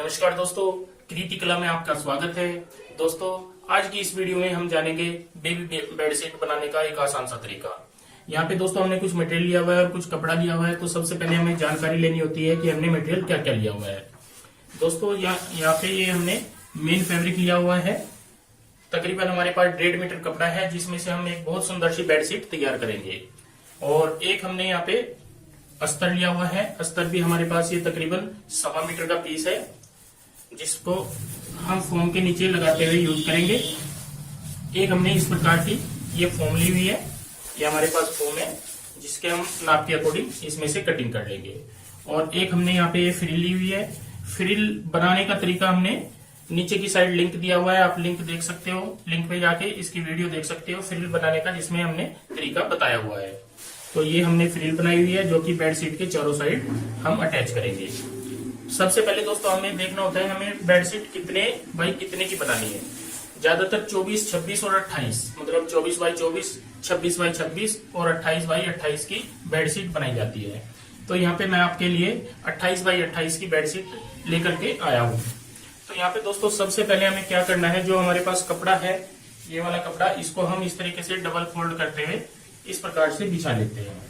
नमस्कार दोस्तों, कृति कला में आपका स्वागत है। दोस्तों, आज की इस वीडियो में हम जानेंगे बेबी बेडशीट बनाने का एक आसान सा तरीका। यहाँ पे दोस्तों हमने कुछ मटेरियल लिया हुआ है और कुछ कपड़ा लिया हुआ है। तो सबसे पहले हमें जानकारी लेनी होती है कि हमने मटेरियल क्या क्या लिया हुआ है। दोस्तों यहाँ पे ये हमने मेन फैब्रिक लिया हुआ है। तकरीबन हमारे पास 1.5 मीटर कपड़ा है, जिसमें से हम एक बहुत सुंदर सी बेडशीट तैयार करेंगे। और एक हमने यहाँ पे अस्तर लिया हुआ है। अस्तर भी हमारे पास ये तकरीबन 1.25 मीटर का पीस है, जिसको हम फोम के नीचे लगाते हुए यूज करेंगे। एक हमने इस प्रकार की ये फोम ली हुई है। ये हमारे पास फोम है, जिसके हम नाप के अकॉर्डिंग इसमें से कटिंग कर लेंगे। और एक हमने यहाँ पे ये फ्रिल ली हुई है। फ्रिल बनाने का तरीका हमने नीचे की साइड लिंक दिया हुआ है, आप लिंक देख सकते हो। लिंक पे जाके इसकी वीडियो देख सकते हो फ्रिल बनाने का, जिसमें हमने तरीका बताया हुआ है। तो ये हमने फ्रिल बनाई हुई है, जो कि बेडशीट के चारों साइड हम अटैच करेंगे। सबसे पहले दोस्तों हमें देखना होता है हमें बेडशीट कितने बाई कितने की बनानी है। ज्यादातर 24, 26 और 28, मतलब 24 बाई 24, 26 बाई 26 और 28 बाई 28 की बेडशीट बनाई जाती है। तो यहाँ पे मैं आपके लिए 28 बाई 28 की बेडशीट लेकर के आया हूँ। तो यहाँ पे दोस्तों सबसे पहले हमें क्या करना है, जो हमारे पास कपड़ा है, ये वाला कपड़ा, इसको हम इस तरीके से डबल फोल्ड करते हुए इस प्रकार से बिछा लेते हैं।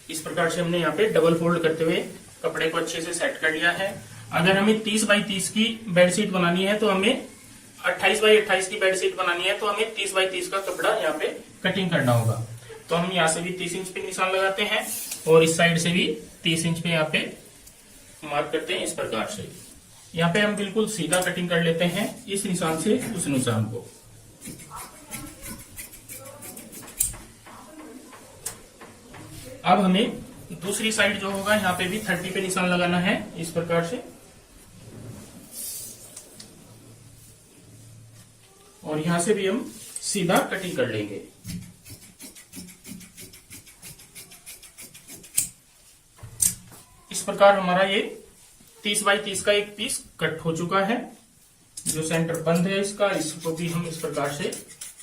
इस प्रकार से हमने यहाँ पे डबल फोल्ड करते हुए कपड़े को अच्छे से सेट कर लिया है। अगर हमें 30 बाई 30 की बेडशीट बनानी है, तो हमें 28 बाई 28 की बेडशीट बनानी है, तो हमें 30 बाई 30 का कपड़ा यहाँ पे कटिंग करना होगा। तो हम यहाँ से भी 30 इंच पे निशान लगाते हैं और इस साइड से भी 30 इंच पे यहाँ पे मार्क करते हैं। इस प्रकार से यहाँ पे हम बिल्कुल सीधा कटिंग कर लेते हैं, इस निशान से उस निशान को। अब हमें दूसरी साइड जो होगा, यहाँ पे भी 30 पे निशान लगाना है, इस प्रकार से। और यहां से भी हम सीधा कटिंग कर लेंगे। इस प्रकार हमारा ये 30 बाई 30 का एक पीस कट हो चुका है। जो सेंटर बंद है इसका, इसको भी हम इस प्रकार से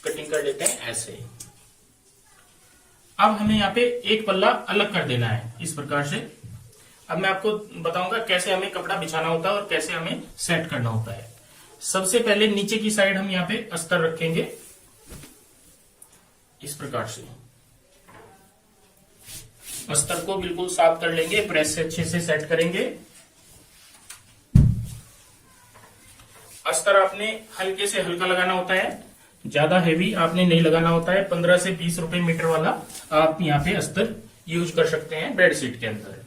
कटिंग कर लेते हैं, ऐसे। अब हमें यहाँ पे एक पल्ला अलग कर देना है, इस प्रकार से। अब मैं आपको बताऊंगा कैसे हमें कपड़ा बिछाना होता है और कैसे हमें सेट करना होता है। सबसे पहले नीचे की साइड हम यहाँ पे अस्तर रखेंगे, इस प्रकार से। अस्तर को बिल्कुल साफ कर लेंगे, प्रेस से अच्छे से सेट करेंगे। अस्तर आपने हल्के से हल्का लगाना होता है, ज्यादा हेवी आपने नहीं लगाना होता है। 15 से 20 रुपए मीटर वाला आप यहाँ पे अस्तर यूज कर सकते हैं बेडशीट के अंदर।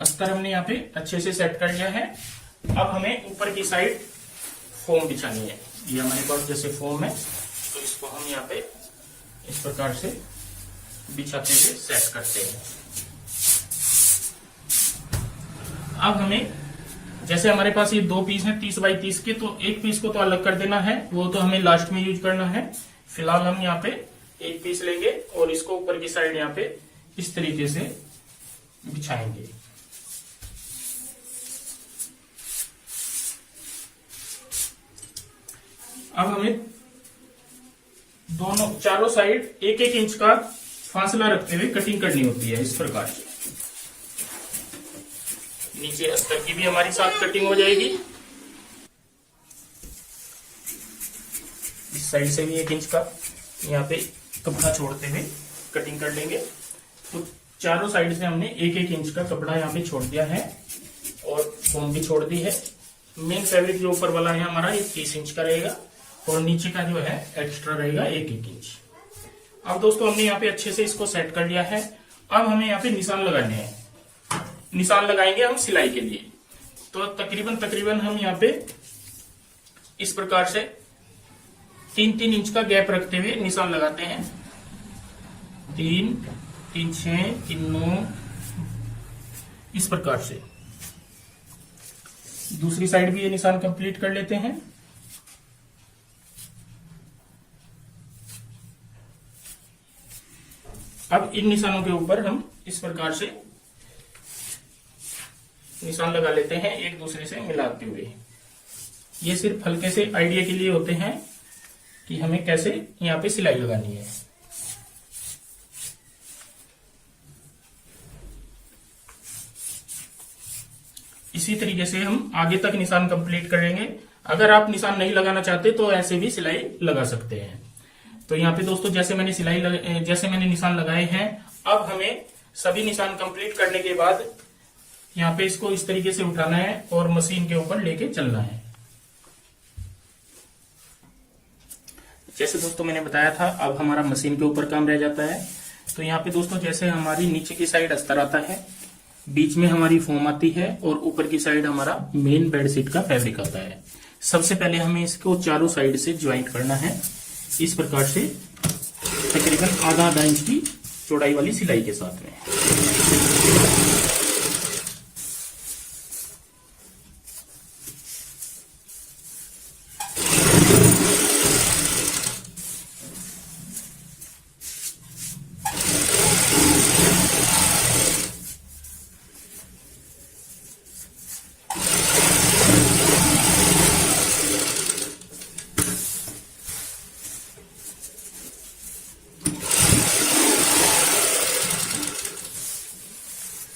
अस्तर हमने यहाँ पे अच्छे से सेट कर लिया है। अब हमें ऊपर की साइड फोम बिछानी है। ये हमारे पास जैसे फोम है, तो इसको हम यहाँ पे इस प्रकार से बिछाते हुए सेट करते हैं। अब हमें, जैसे हमारे पास ये 2 पीस हैं 30 बाई 30 के, तो एक पीस को तो अलग कर देना है, वो तो हमें लास्ट में यूज करना है। फिलहाल हम यहाँ पे एक पीस लेंगे और इसको ऊपर की साइड यहाँ पे इस तरीके से बिछाएंगे। अब हमें दोनों चारों साइड 1-1 इंच का फासला रखते हुए कटिंग करनी होती है, इस प्रकार से। नीचे अस्तर की भी हमारी साथ कटिंग हो जाएगी। इस साइड से भी 1 इंच का यहाँ पे कपड़ा छोड़ते हुए कटिंग कर लेंगे। तो चारों साइड से हमने 1-1 इंच का कपड़ा यहाँ पे छोड़ दिया है और फोम भी छोड़ दी है। मेन फैब्रिक जो ऊपर वाला है हमारा, ये 30 इंच का रहेगा और नीचे का जो है एक्स्ट्रा रहेगा 1-1 इंच। अब दोस्तों हमने यहाँ पे अच्छे से इसको सेट कर लिया है। अब हमें यहाँ पे निशान लगाने हैं। निशान लगाएंगे हम सिलाई के लिए। तो तकरीबन हम यहाँ पे इस प्रकार से 3-3 इंच का गैप रखते हुए निशान लगाते हैं। 3, 3, 6, 3, 9, इस प्रकार से। दूसरी साइड भी ये निशान कंप्लीट कर लेते हैं। अब इन निशानों के ऊपर हम इस प्रकार से निशान लगा लेते हैं, एक दूसरे से मिलाते हुए। ये सिर्फ हल्के से आइडिया के लिए होते हैं कि हमें कैसे यहाँ पे सिलाई लगानी है। इसी तरीके से हम आगे तक निशान कंप्लीट करेंगे। अगर आप निशान नहीं लगाना चाहते तो ऐसे भी सिलाई लगा सकते हैं। तो यहाँ पे दोस्तों जैसे मैंने निशान लगाए हैं, अब हमें सभी निशान कंप्लीट करने के बाद यहाँ पे इसको इस तरीके से उठाना है और मशीन के ऊपर लेके चलना है। जैसे दोस्तों मैंने बताया था, अब हमारा मशीन के ऊपर काम रह जाता है। तो यहाँ पे दोस्तों जैसे हमारी नीचे की साइड अस्तर आता है, बीच में हमारी फोम आती है और ऊपर की साइड हमारा मेन बेडशीट का फैब्रिक आता है। सबसे पहले हमें इसको चारों साइड से ज्वाइंट करना है, इस प्रकार से तकरीबन आधा इंच की चौड़ाई वाली सिलाई के साथ में।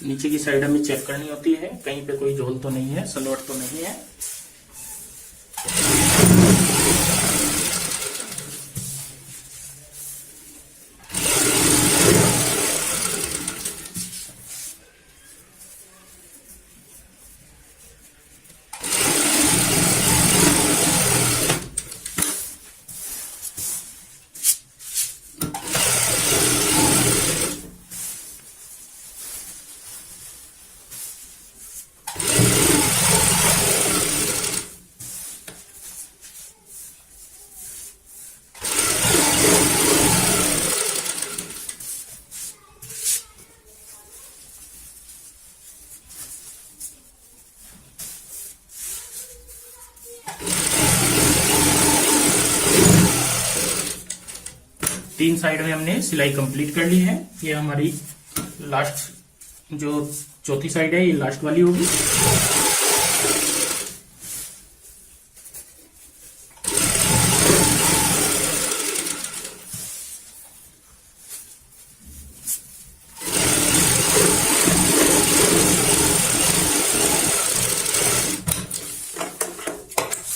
नीचे की साइड हमें चेक करनी होती है, कहीं पे कोई झोल तो नहीं है, सलवट तो नहीं है। तीन साइड में हमने सिलाई कंप्लीट कर ली है। ये हमारी लास्ट जो चौथी साइड है, ये लास्ट वाली होगी।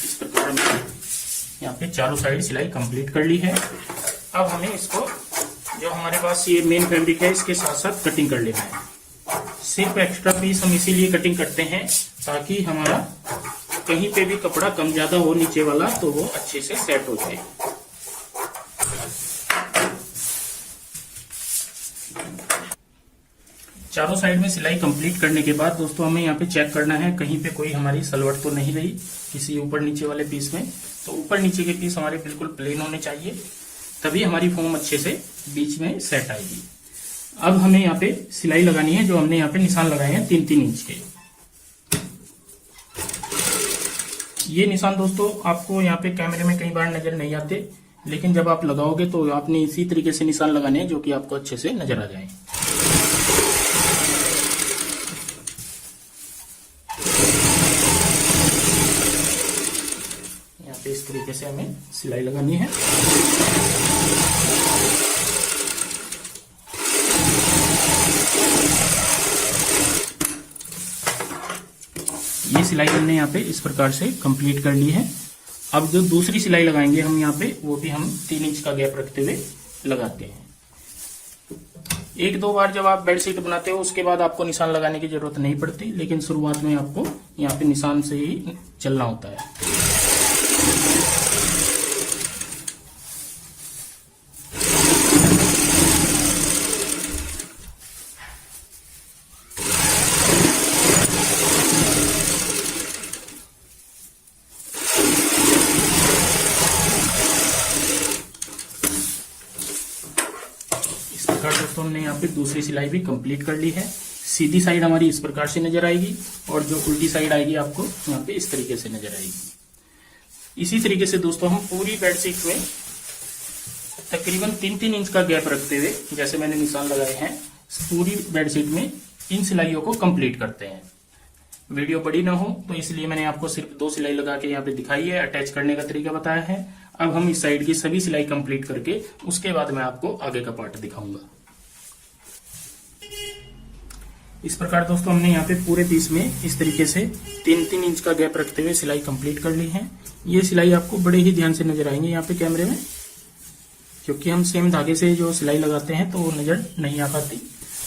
इस प्रकार हमने यहाँ पे चारों साइड सिलाई कंप्लीट कर ली है। अब हमें इसको, जो हमारे पास ये मेन फैब्रिक है, इसके साथ साथ कटिंग कर लेना है। सिर्फ एक्स्ट्रा पीस हम इसीलिए कटिंग करते हैं ताकि हमारा कहीं पे भी कपड़ा कम ज्यादा हो नीचे वाला, तो वो अच्छे से सेट हो जाए। चारों साइड में सिलाई कंप्लीट करने के बाद दोस्तों हमें यहाँ पे चेक करना है कहीं पे कोई हमारी सलवट तो नहीं रही किसी ऊपर नीचे वाले पीस में। तो ऊपर नीचे के पीस हमारे बिल्कुल प्लेन होने चाहिए, तभी हमारी फोम अच्छे से बीच में सेट आएगी। अब हमें यहाँ पे सिलाई लगानी है, जो हमने यहाँ पे निशान लगाए हैं 3-3 इंच के। ये निशान दोस्तों आपको यहाँ पे कैमरे में कई बार नजर नहीं आते, लेकिन जब आप लगाओगे तो आपने इसी तरीके से निशान लगाने हैं जो कि आपको अच्छे से नजर आ जाए। यहाँ पे इस तरीके से हमें सिलाई लगानी है। ये सिलाई हमने यहाँ पे इस प्रकार से कंप्लीट कर ली है। अब जो दूसरी सिलाई लगाएंगे हम यहाँ पे, वो भी हम 3 इंच का गैप रखते हुए लगाते हैं। 1-2 बार जब आप बेडशीट बनाते हो उसके बाद आपको निशान लगाने की जरूरत नहीं पड़ती, लेकिन शुरुआत में आपको यहाँ पे निशान से ही चलना होता है। दोस्तों हमने यहाँ पे दूसरी सिलाई भी कंप्लीट कर ली है। सीधी साइड हमारी इस प्रकार से नजर आएगी और जो उल्टी साइड आएगी आपको यहाँ पे इस तरीके से नजर आएगी। इसी तरीके से दोस्तों हम पूरी बेडशीट में तकरीबन 3-3 इंच का गैप रखते हुए, जैसे मैंने निशान लगाए हैं, पूरी बेडशीट में इन सिलाइयों को कंप्लीट करते हैं। वीडियो बड़ी ना हो तो इसलिए मैंने आपको सिर्फ 2 सिलाई लगा के यहाँ पे दिखाई है, अटैच करने का तरीका बताया है। अब हम इस साइड की सभी सिलाई कंप्लीट करके उसके बाद मैं आपको आगे का पार्ट दिखाऊंगा। इस प्रकार दोस्तों हमने यहाँ पे पूरे पीस में इस तरीके से 3-3 इंच का गैप रखते हुए सिलाई कंप्लीट कर ली है। ये सिलाई आपको बड़े ही ध्यान से नजर आएंगे यहाँ पे कैमरे में, क्योंकि हम सेम धागे से जो सिलाई लगाते हैं तो वो नजर नहीं आ पाती।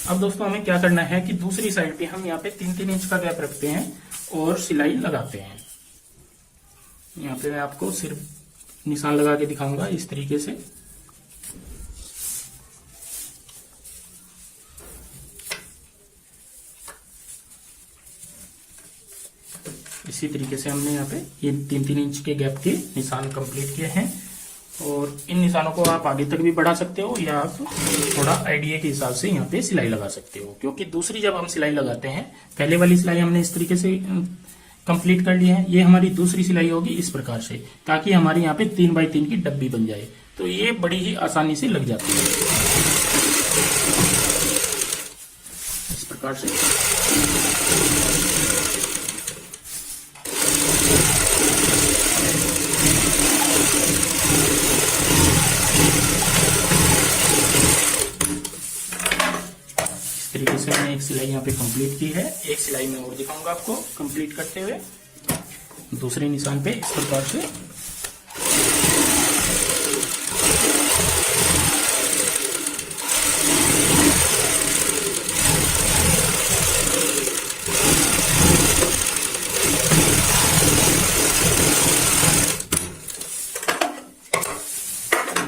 अब दोस्तों हमें क्या करना है कि दूसरी साइड पे हम यहाँ पे 3-3 इंच का गैप रखते हैं और सिलाई लगाते हैं। यहाँ पे मैं आपको सिर्फ निशान लगा के दिखाऊंगा इस तरीके से। इसी तरीके से हमने यहाँ पे ये 3-3 इंच के गैप के निशान कंप्लीट किए हैं और इन निशानों को आप आगे तक भी बढ़ा सकते हो या आप थोड़ा आइडिया के हिसाब से यहाँ पे सिलाई लगा सकते हो, क्योंकि दूसरी जब हम सिलाई लगाते हैं, पहले वाली सिलाई हमने इस तरीके से कंप्लीट कर ली है, ये हमारी दूसरी सिलाई होगी इस प्रकार से, ताकि हमारे यहाँ पे 3x3 की डब्बी बन जाए। तो ये बड़ी ही आसानी से लग जाती है इस प्रकार से। तरीके से मैंने एक सिलाई यहाँ पे कंप्लीट की है। एक सिलाई में और दिखाऊंगा आपको कंप्लीट करते हुए दूसरे निशान पे इस प्रकार से।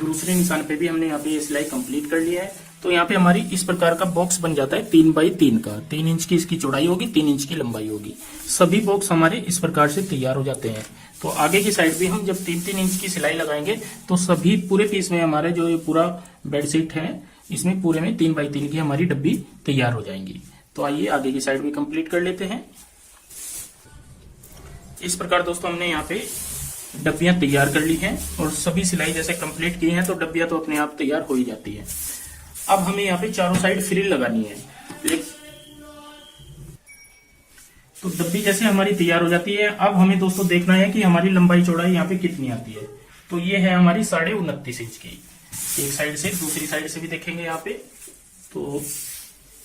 दूसरे निशान पे भी हमने यहाँ पे ये सिलाई कंप्लीट कर ली है। तो यहाँ पे हमारी इस प्रकार का बॉक्स बन जाता है 3x3 का। 3 इंच की इसकी चौड़ाई होगी, 3 इंच की लंबाई होगी। सभी बॉक्स हमारे इस प्रकार से तैयार हो जाते हैं। तो आगे की साइड भी हम जब 3-3 इंच की सिलाई लगाएंगे तो सभी पूरे पीस में हमारे जो ये पूरा बेडशीट है इसमें पूरे में 3x3 की हमारी डब्बी तैयार हो जाएंगी। तो आइए आगे की साइड भी कंप्लीट कर लेते हैं। इस प्रकार दोस्तों हमने यहाँ पे डब्बियां तैयार कर ली हैं और सभी सिलाई जैसे कंप्लीट की हैं तो डब्बियां तो अपने आप तैयार हो ही जाती है। अब हमें यहाँ पे चारों साइड फ्रिल लगानी है। तो डब्बी जैसे हमारी तैयार हो जाती है, अब हमें दोस्तों देखना है कि हमारी लंबाई चौड़ाई यहाँ पे कितनी आती है। तो ये है हमारी 29.5 इंच की। एक साइड से दूसरी साइड से भी देखेंगे यहाँ पे, तो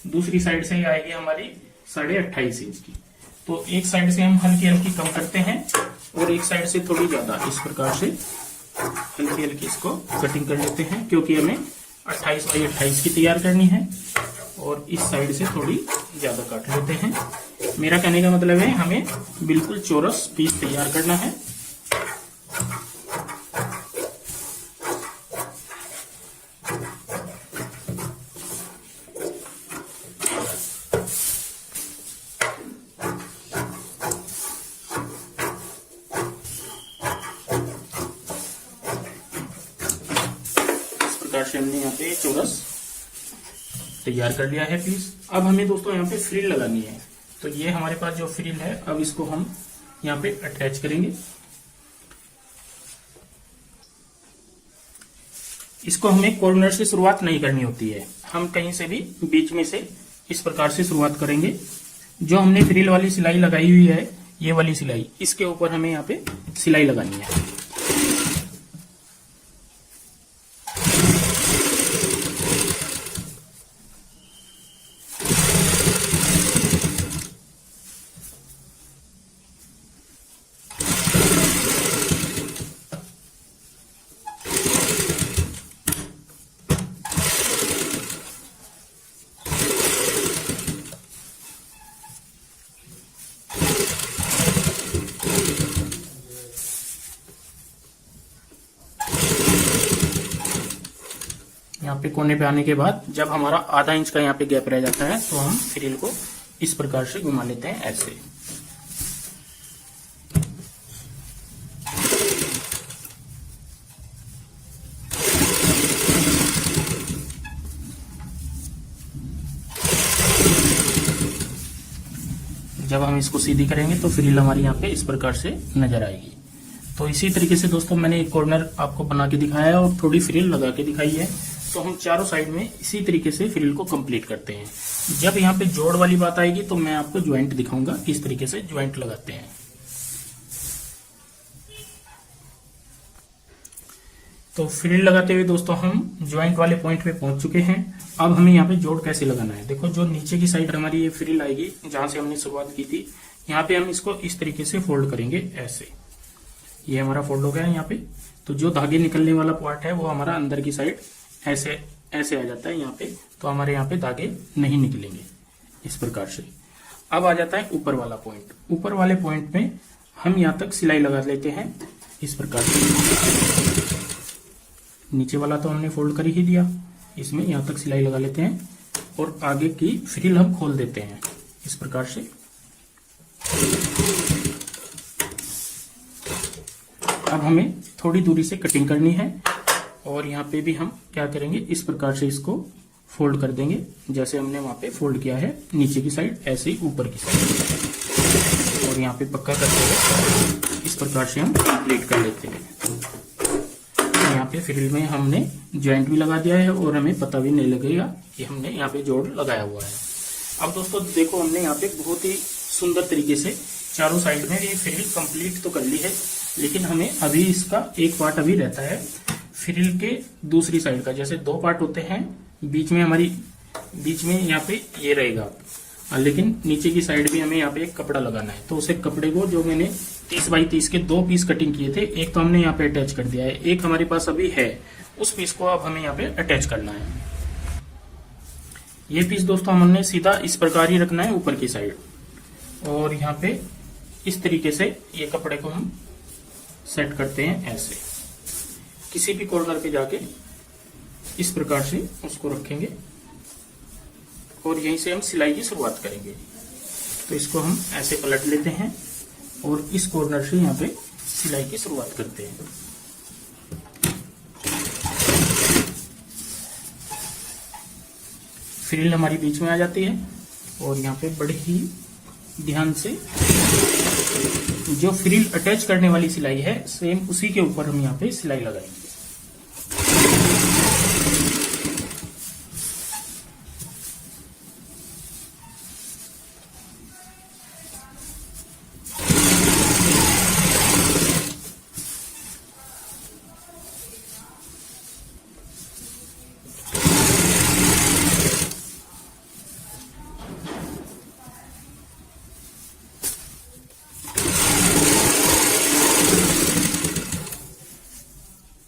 दूसरी साइड से आएगी हमारी 28.5 इंच की। तो एक साइड से हम हल्की हल्की कम करते हैं और एक साइड से थोड़ी ज्यादा इस प्रकार से हल्की हल्की इसको कटिंग कर लेते हैं, क्योंकि हमें 28x28 की तैयार करनी है और इस साइड से थोड़ी ज्यादा काट लेते हैं। मेरा कहने का मतलब है हमें बिल्कुल चौरस पीस तैयार करना है। से हमने यहाँ पे चौरस तैयार कर लिया है पीस। अब हमें दोस्तों यहाँ पे फ्रिल लगानी है। तो ये हमारे पास जो फ्रिल है, अब इसको हम यहाँ पे अटैच करेंगे। इसको हमें कॉर्नर से शुरुआत नहीं करनी होती है, हम कहीं से भी बीच में से इस प्रकार से शुरुआत करेंगे। जो हमने फ्रिल वाली सिलाई लगाई हुई है, ये वाली सिलाई, इसके ऊपर हमें यहाँ पे सिलाई लगानी है। यहाँ पे कोने पे आने के बाद जब हमारा आधा इंच का यहाँ पे गैप रह जाता है तो हम फ्रिल को इस प्रकार से घुमा लेते हैं ऐसे। जब हम इसको सीधी करेंगे तो फ्रिल हमारी यहाँ पे इस प्रकार से नजर आएगी। तो इसी तरीके से दोस्तों मैंने एक कॉर्नर आपको बना के दिखाया है और थोड़ी फ्रिल लगा के दिखाई है। तो हम चारों साइड में इसी तरीके से फ्रिल को कंप्लीट करते हैं। जब यहाँ पे जोड़ वाली बात आएगी तो मैं आपको ज्वाइंट दिखाऊंगा किस तरीके से ज्वाइंट लगाते हैं। तो फ्रिल लगाते हुए दोस्तों हम ज्वाइंट वाले पॉइंट पे पहुंच चुके हैं। अब हमें यहाँ पे जोड़ कैसे लगाना है, देखो जो नीचे की साइड हमारी ये फ्रिल आएगी जहां से हमने शुरुआत की थी, यहाँ पे हम इसको इस तरीके से फोल्ड करेंगे ऐसे। ये हमारा फोल्ड हो गया है यहाँ पे। तो जो धागे निकलने वाला पार्ट है वो हमारा अंदर की साइड ऐसे ऐसे आ जाता है यहाँ पे, तो हमारे यहाँ पे धागे नहीं निकलेंगे इस प्रकार से। अब आ जाता है ऊपर वाला पॉइंट। ऊपर वाले पॉइंट में हम यहाँ तक सिलाई लगा लेते हैं इस प्रकार से। नीचे वाला तो हमने फोल्ड कर ही दिया, इसमें यहाँ तक सिलाई लगा लेते हैं और आगे की फ्रिल हम खोल देते हैं इस प्रकार से। अब हमें थोड़ी दूरी से कटिंग करनी है और यहाँ पे भी हम क्या करेंगे, इस प्रकार से इसको फोल्ड कर देंगे जैसे हमने वहां पे फोल्ड किया है नीचे की साइड, ऐसे ही ऊपर की साइड। और यहाँ पे पक्का करते हुए इस प्रकार से हम कंप्लीट कर लेते हैं। यहाँ पे फ्रिल में हमने जॉइंट भी लगा दिया है और हमें पता भी नहीं लगेगा कि हमने यहाँ पे जोड़ लगाया हुआ है। अब दोस्तों देखो, हमने यहाँ पे बहुत ही सुंदर तरीके से चारों साइड में ये फ्रिल कंप्लीट तो कर ली है, लेकिन हमें अभी इसका एक पार्ट अभी रहता है फ्रिल के दूसरी साइड का। जैसे दो पार्ट होते हैं, बीच में यहाँ पे ये रहेगा, लेकिन नीचे की साइड भी हमें यहाँ पे एक कपड़ा लगाना है। तो उसे कपड़े को, जो मैंने 30 बाई 30 के 2 पीस कटिंग किए थे, एक तो हमने यहाँ पे अटैच कर दिया है, एक हमारे पास अभी है, उस पीस को अब हमें यहाँ पे अटैच करना है। ये पीस दोस्तों हमने सीधा इस प्रकार ही रखना है ऊपर की साइड, और यहाँ पे इस तरीके से ये कपड़े को हम सेट करते हैं ऐसे। किसी भी कॉर्नर पे जाके इस प्रकार से उसको रखेंगे और यहीं से हम सिलाई की शुरुआत करेंगे। तो इसको हम ऐसे पलट लेते हैं और इस कॉर्नर से यहाँ पे सिलाई की शुरुआत करते हैं। फ्रिल हमारी बीच में आ जाती है और यहाँ पे बड़े ही ध्यान से जो फ्रिल अटैच करने वाली सिलाई है, सेम उसी के ऊपर हम यहाँ पे सिलाई लगाएंगे।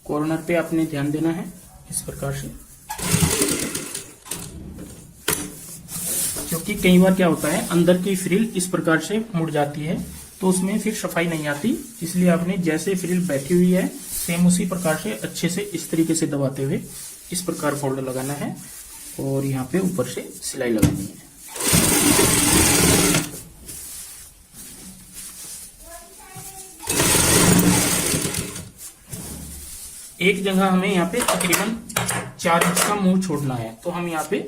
कॉर्नर पे आपने ध्यान देना है इस प्रकार से, क्योंकि कई बार क्या होता है अंदर की फ्रिल इस प्रकार से मुड़ जाती है तो उसमें फिर सफाई नहीं आती। इसलिए आपने जैसे फ्रिल बैठी हुई है सेम उसी प्रकार से अच्छे से इस तरीके से दबाते हुए इस प्रकार फोल्ड लगाना है और यहाँ पे ऊपर से सिलाई लगानी है। एक जगह हमें यहाँ पे तकरीबन 4 इंच का मुंह छोड़ना है, तो हम यहाँ पे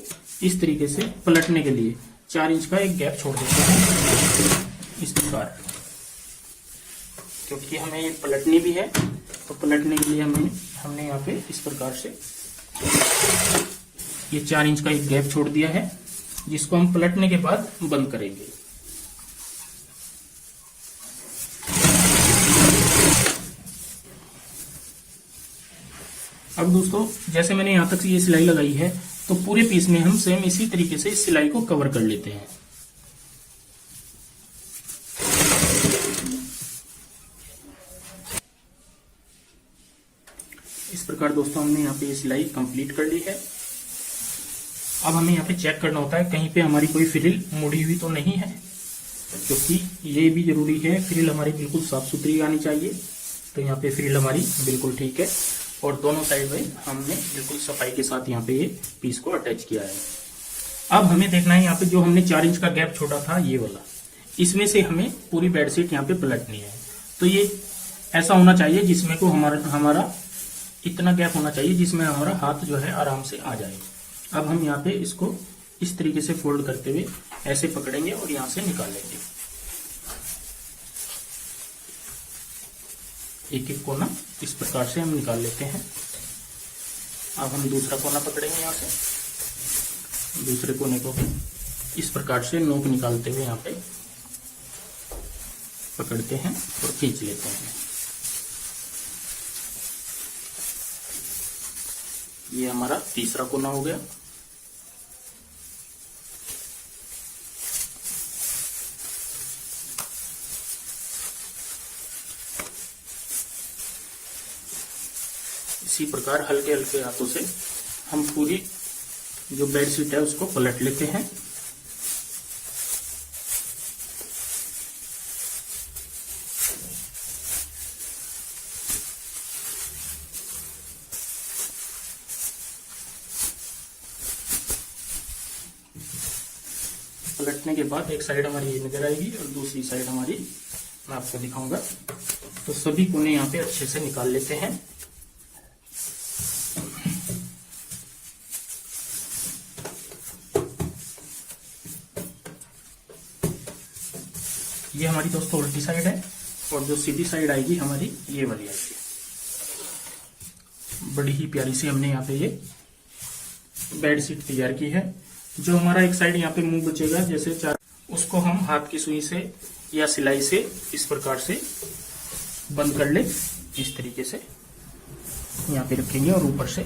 इस तरीके से पलटने के लिए 4 इंच का एक गैप छोड़ देते हैं इस प्रकार, क्योंकि हमें ये पलटनी भी है। तो पलटने के लिए हमने यहाँ पे इस प्रकार से ये 4 इंच का एक गैप छोड़ दिया है, जिसको हम पलटने के बाद बंद करेंगे। अब दोस्तों जैसे मैंने यहाँ तक ये सिलाई लगाई है, तो पूरे पीस में हम सेम इसी तरीके से इस सिलाई को कवर कर लेते हैं। इस प्रकार दोस्तों हमने यहाँ पे ये सिलाई कंप्लीट कर ली है। अब हमें यहाँ पे चेक करना होता है कहीं पे हमारी कोई फ्रिल मुड़ी हुई तो नहीं है, क्योंकि ये भी जरूरी है, फ्रिल हमारी बिल्कुल साफ सुथरी आनी चाहिए। तो यहाँ पे फ्रिल हमारी बिल्कुल ठीक है और दोनों साइड में हमने बिल्कुल सफाई के साथ यहाँ पे ये पीस को अटैच किया है। अब हमें देखना है यहाँ पे जो हमने 4 इंच का गैप छोड़ा था ये वाला, इसमें से हमें पूरी बेडशीट यहाँ पे पलटनी है। तो ये ऐसा होना चाहिए जिसमें को हमारा इतना गैप होना चाहिए जिसमें हमारा हाथ जो है आराम से आ जाए। अब हम यहाँ पे इसको इस तरीके से फोल्ड करते हुए ऐसे पकड़ेंगे और यहाँ से निकाल लेंगे। एक एक कोना इस प्रकार से हम निकाल लेते हैं। अब हम दूसरा कोना पकड़ेंगे, यहाँ से दूसरे कोने को इस प्रकार से नोक निकालते हुए यहाँ पे पकड़ते हैं और खींच लेते हैं। ये हमारा तीसरा कोना हो गया। इसी प्रकार हल्के हल्के हाथों से हम पूरी जो बेडशीट है उसको पलट लेते हैं। पलटने के बाद एक साइड हमारी ये नजर आएगी और दूसरी साइड हमारी मैं आपको दिखाऊंगा। तो सभी कोने यहाँ पे अच्छे से निकाल लेते हैं। ये हमारी दोस्तों उल्टी साइड है और जो सीधी साइड आएगी हमारी ये वाली आएगी। बड़ी ही प्यारी सी हमने यहाँ पे ये बेडशीट तैयार की है। जो हमारा एक साइड यहाँ पे मुंह बचेगा जैसे चार, उसको हम हाथ की सुई से या सिलाई से इस प्रकार से बंद कर ले। इस तरीके से यहाँ पे रखेंगे और ऊपर से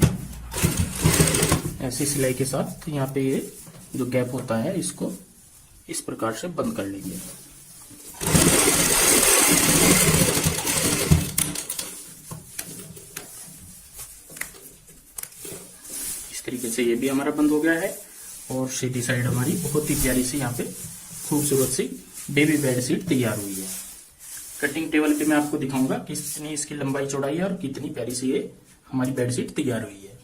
ऐसी सिलाई के साथ यहाँ पे ये जो गैप होता है इसको इस प्रकार से बंद कर लेंगे। इस तरीके से ये भी हमारा बंद हो गया है और सीधी साइड हमारी बहुत ही प्यारी सी यहाँ पे खूबसूरत सी बेबी बेडशीट तैयार हुई है। कटिंग टेबल पे मैं आपको दिखाऊंगा कितनी इसकी लंबाई चौड़ाई है और कितनी प्यारी सी ये हमारी बेडशीट तैयार हुई है।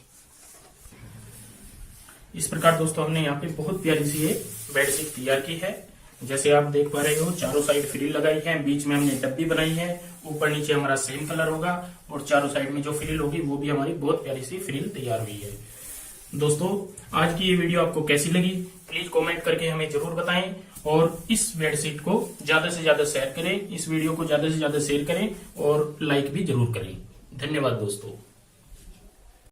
इस प्रकार दोस्तों हमने यहाँ पे बहुत प्यारी सी ये बेडशीट तैयार की है। जैसे आप देख पा रहे हो चारों साइड फ्रिल लगाई है, बीच में हमने डब्बी बनाई है, ऊपर नीचे हमारा सेम कलर होगा और चारों साइड में जो फ्रिल होगी वो भी हमारी बहुत प्यारी सी फ्रिल तैयार हुई है। दोस्तों आज की ये वीडियो आपको कैसी लगी प्लीज कमेंट करके हमें जरूर बताएं और इस बेडशीट को ज्यादा से ज्यादा शेयर करें, इस वीडियो को ज्यादा से ज्यादा शेयर करें और लाइक भी जरूर करें। धन्यवाद दोस्तों।